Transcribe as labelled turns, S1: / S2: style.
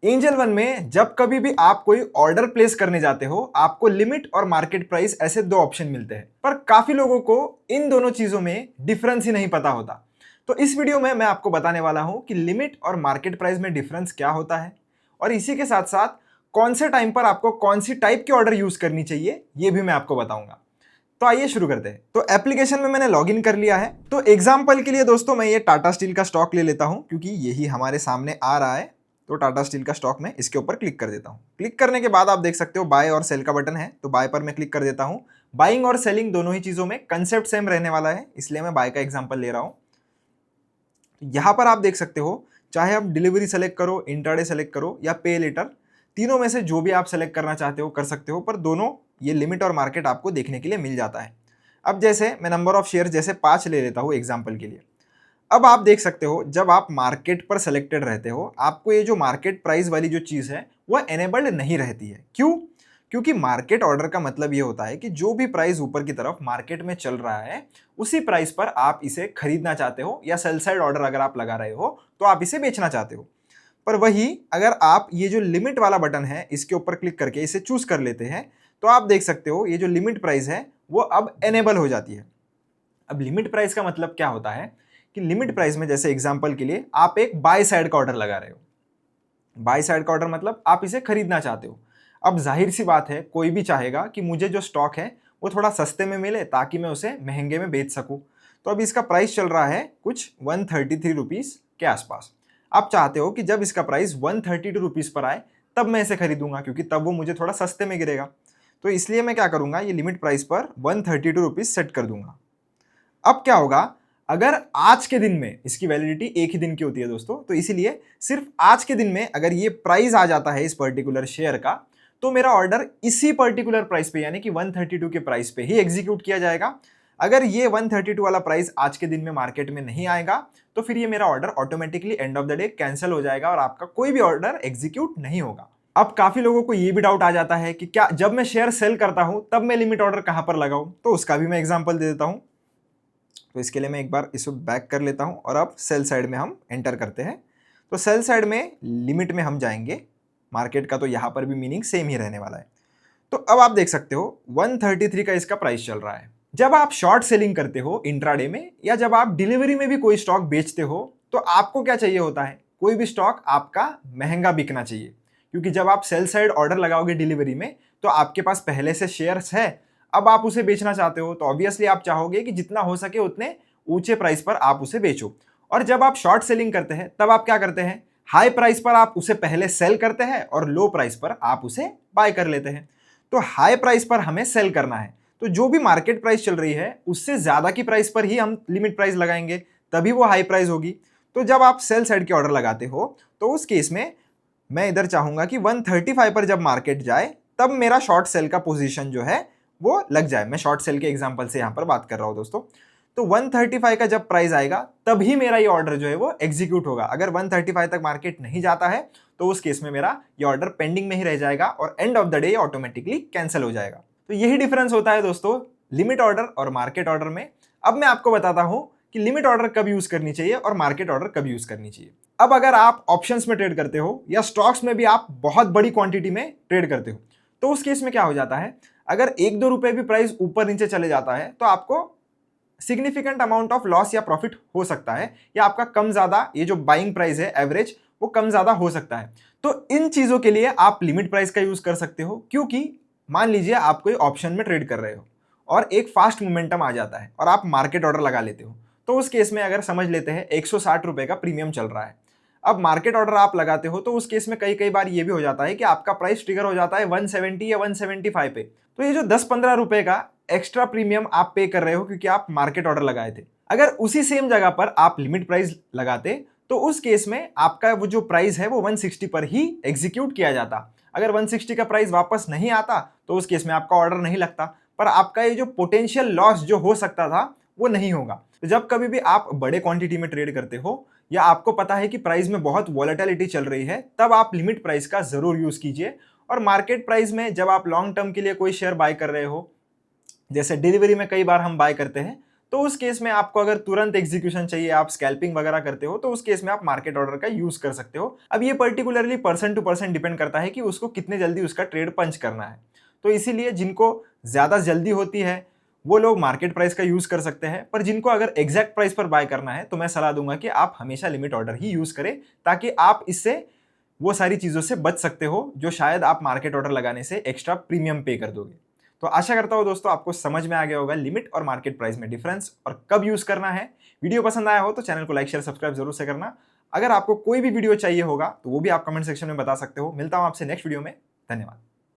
S1: Angel one में जब कभी भी आप कोई ऑर्डर प्लेस करने जाते हो, आपको लिमिट और मार्केट प्राइस ऐसे दो ऑप्शन मिलते हैं, पर काफी लोगों को इन दोनों चीजों में डिफरेंस ही नहीं पता होता। तो इस वीडियो में मैं आपको बताने वाला हूं कि लिमिट और मार्केट प्राइस में डिफरेंस क्या होता है, और इसी के साथ साथ कौन से टाइम पर आपको कौन सी टाइप की ऑर्डर यूज करनी चाहिए, ये भी मैं आपको बताऊंगा। तो आइए शुरू करते हैं। तो एप्लीकेशन में मैंने लॉगिन कर लिया है। तो एग्जांपल के लिए दोस्तों मैं ये टाटा स्टील का स्टॉक ले लेता हूं, क्योंकि यही हमारे सामने आ रहा है। तो टाटा स्टील का स्टॉक में इसके ऊपर क्लिक कर देता हूं। क्लिक करने के बाद आप देख सकते हो बाय और सेल का बटन है, तो बाय पर मैं क्लिक कर देता हूं। बाइंग और सेलिंग दोनों ही चीजों में कंसेप्ट सेम रहने वाला है, इसलिए मैं बाय का एग्जांपल ले रहा हूं। यहां पर आप देख सकते हो, चाहे आप डिलीवरी सेलेक्ट करो, इंट्राडे सेलेक्ट करो या पे लेटर, तीनों में से जो भी आप सेलेक्ट करना चाहते हो कर सकते हो, पर दोनों ये लिमिट और मार्केट आपको देखने के लिए मिल जाता है। अब जैसे मैं नंबर ऑफ शेयर जैसे 5 ले लेता हूं एग्जांपल के लिए। अब आप देख सकते हो, जब आप मार्केट पर सेलेक्टेड रहते हो, आपको ये जो मार्केट प्राइस वाली जो चीज है वह एनेबल्ड नहीं रहती है। क्यों? क्योंकि मार्केट ऑर्डर का मतलब ये होता है कि जो भी प्राइस ऊपर की तरफ मार्केट में चल रहा है, उसी प्राइस पर आप इसे खरीदना चाहते हो, या सेल साइड ऑर्डर अगर आप लगा रहे हो तो आप इसे बेचना चाहते हो। पर वही अगर आप ये जो लिमिट वाला बटन है इसके ऊपर क्लिक करके इसे चूज कर लेते हैं, तो आप देख सकते हो ये जो लिमिट प्राइस है वो अब एनेबल हो जाती है। अब लिमिट प्राइस का मतलब क्या होता है कि लिमिट प्राइस में जैसे एग्जांपल के लिए आप एक बाय साइड का ऑर्डर लगा रहे हो। बाय साइड का ऑर्डर मतलब आप इसे खरीदना चाहते हो। अब जाहिर सी बात है, कोई भी चाहेगा कि मुझे जो स्टॉक है वो थोड़ा सस्ते में मिले ताकि मैं उसे महंगे में बेच सकूं। तो अब इसका प्राइस चल रहा है कुछ 133 रुपीस के आसपास। आप चाहते हो कि जब इसका प्राइस 132 रुपीस पर आए तब मैं इसे खरीदूंगा, क्योंकि तब वो मुझे थोड़ा सस्ते में गिरेगा। तो इसलिए मैं क्या करूंगा, ये लिमिट प्राइस पर 132 रुपीस सेट कर दूंगा। अब क्या होगा, अगर आज के दिन में, इसकी वैलिडिटी एक ही दिन की होती है दोस्तों, तो इसीलिए सिर्फ आज के दिन में अगर ये प्राइस आ जाता है इस पर्टिकुलर शेयर का, तो मेरा ऑर्डर इसी पर्टिकुलर प्राइस पे यानी कि 132 के प्राइस पे ही एग्जीक्यूट किया जाएगा। अगर ये 132 वाला प्राइस आज के दिन में मार्केट में नहीं आएगा, तो फिर ये मेरा order automatically end of the day cancel हो जाएगा और आपका कोई भी ऑर्डर एग्जीक्यूट नहीं होगा। अब काफी लोगों को ये भी डाउट आ जाता है कि क्या जब मैं शेयर सेल करता हूं तब मैं लिमिट ऑर्डर कहां पर लगाऊं, तो उसका भी मैं एग्जांपल दे देता हूं। तो इसके लिए मैं एक बार इसको बैक कर लेता हूं और अब सेल साइड में हम एंटर करते हैं। तो सेल साइड में लिमिट में हम जाएंगे, मार्केट का तो यहां पर भी मीनिंग सेम ही रहने वाला है। तो अब आप देख सकते हो 133 का इसका प्राइस चल रहा है। जब आप शॉर्ट सेलिंग करते हो इंट्राडे में, या जब आप डिलीवरी में भी कोई स्टॉक बेचते हो, तो आपको क्या चाहिए होता है, कोई भी स्टॉक आपका महंगा बिकना चाहिए। क्योंकि जब आप सेल साइड ऑर्डर लगाओगे डिलीवरी में, तो आपके पास पहले से शेयर्स है, अब आप उसे बेचना चाहते हो, तो ऑब्वियसली आप चाहोगे कि जितना हो सके उतने ऊंचे प्राइस पर आप उसे बेचो। और जब आप शॉर्ट सेलिंग करते हैं तब आप क्या करते हैं, हाई प्राइस पर आप उसे पहले सेल करते हैं और लो प्राइस पर आप उसे बाय कर लेते हैं। तो हाई प्राइस पर हमें सेल करना है, तो जो भी मार्केट प्राइस चल रही है उससे ज्यादा की प्राइस पर ही हम लिमिट प्राइस लगाएंगे, तभी वो हाई प्राइस होगी। तो जब आप सेल साइड के ऑर्डर लगाते हो, तो उस केस में मैं इधर चाहूंगा कि 135 पर जब मार्केट जाए तब मेरा शॉर्ट सेल का पोजीशन जो है वो लग जाए। मैं शॉर्ट सेल के एग्जांपल से यहां पर बात कर रहा हूं दोस्तों। तो 135 का जब प्राइस आएगा तभी मेरा ये ऑर्डर जो है वो एग्जीक्यूट होगा। अगर 135 तक मार्केट नहीं जाता है, तो उस केस में मेरा ये ऑर्डर पेंडिंग में ही रह जाएगा और end of the day automatically cancel हो जाएगा। तो यही डिफरेंस होता है दोस्तों लिमिट ऑर्डर और मार्केट ऑर्डर में। अब मैं आपको बताता हूं कि लिमिट ऑर्डर कब यूज करनी चाहिए और मार्केट ऑर्डर कब यूज करनी चाहिए। अब अगर आप ऑप्शंस में ट्रेड करते हो या स्टॉक्स में भी आप बहुत बड़ी क्वांटिटी में ट्रेड करते हो, तो उस केस में क्या हो जाता है, अगर 1-2 रुपए भी प्राइस ऊपर नीचे चले जाता है, तो आपको सिग्निफिकेंट अमाउंट ऑफ लॉस या प्रॉफिट हो सकता है, या आपका कम ज्यादा ये जो बाइंग प्राइस है एवरेज वो कम ज्यादा हो सकता है। तो इन चीजों के लिए आप लिमिट प्राइस का यूज कर सकते हो, क्योंकि मान लीजिए आप कोई ऑप्शन में ट्रेड कर रहे हो और एक फास्ट मोमेंटम आ जाता है और आप मार्केट ऑर्डर लगा लेते हो, तो उस केस में अगर समझ लेते हैं 160 रुपए का प्रीमियम चल रहा है, अब मार्केट ऑर्डर आप लगाते हो, तो उस केस में कई कई बार ये भी हो जाता है कि आपका प्राइस ट्रिगर हो जाता है 170 या 175 पे। तो ये जो 10-15 रुपए का एक्स्ट्रा प्रीमियम आप पे कर रहे हो क्योंकि आप मार्केट ऑर्डर लगाए थे, अगर उसी सेम जगह पर आप लिमिट प्राइस लगाते, तो उस केस में आपका वो जो प्राइस है वो 160 पर ही एग्जीक्यूट किया जाता। अगर 160 का प्राइस वापस नहीं आता, तो उस केस में आपका ऑर्डर नहीं लगता, पर आपका ये जो पोटेंशियल लॉस जो हो सकता था वो नहीं होगा। तो जब कभी भी आप बड़े क्वांटिटी में ट्रेड करते हो या आपको पता है कि प्राइस में बहुत वॉलेटिलिटी चल रही है, तब आप लिमिट प्राइस का जरूर यूज कीजिए। और मार्केट प्राइस में जब आप लॉन्ग टर्म के लिए कोई शेयर बाय कर रहे हो, जैसे डिलीवरी में कई बार हम बाय करते हैं, तो उस केस में आपको अगर तुरंत एग्जीक्यूशन चाहिए, आप स्कैल्पिंग वगैरह करते हो, तो उस केस में आप मार्केट ऑर्डर का यूज कर सकते हो। अब ये particularly person to person depend करता है कि उसको कितने जल्दी उसका ट्रेड पंच करना है। तो इसीलिए जिनको ज्यादा जल्दी होती है वो लोग मार्केट प्राइस का यूज कर सकते हैं, पर जिनको अगर एग्जैक्ट प्राइस पर बाय करना है तो मैं सलाह दूंगा कि आप हमेशा लिमिट ऑर्डर ही यूज करें, ताकि आप इससे वो सारी चीजों से बच सकते हो जो शायद आप मार्केट ऑर्डर लगाने से एक्स्ट्रा प्रीमियम पे कर दोगे। तो आशा करता हूं दोस्तों आपको समझ में आ गया होगा लिमिट और मार्केट प्राइस में डिफरेंस और कब यूज करना है। वीडियो पसंद आया हो तो चैनल को लाइक शेयर सब्सक्राइब जरूर से करना। अगर आपको कोई भी वीडियो चाहिए होगा तो वो भी आप कमेंट सेक्शन में बता सकते हो। मिलता हूं आपसे नेक्स्ट वीडियो में। धन्यवाद।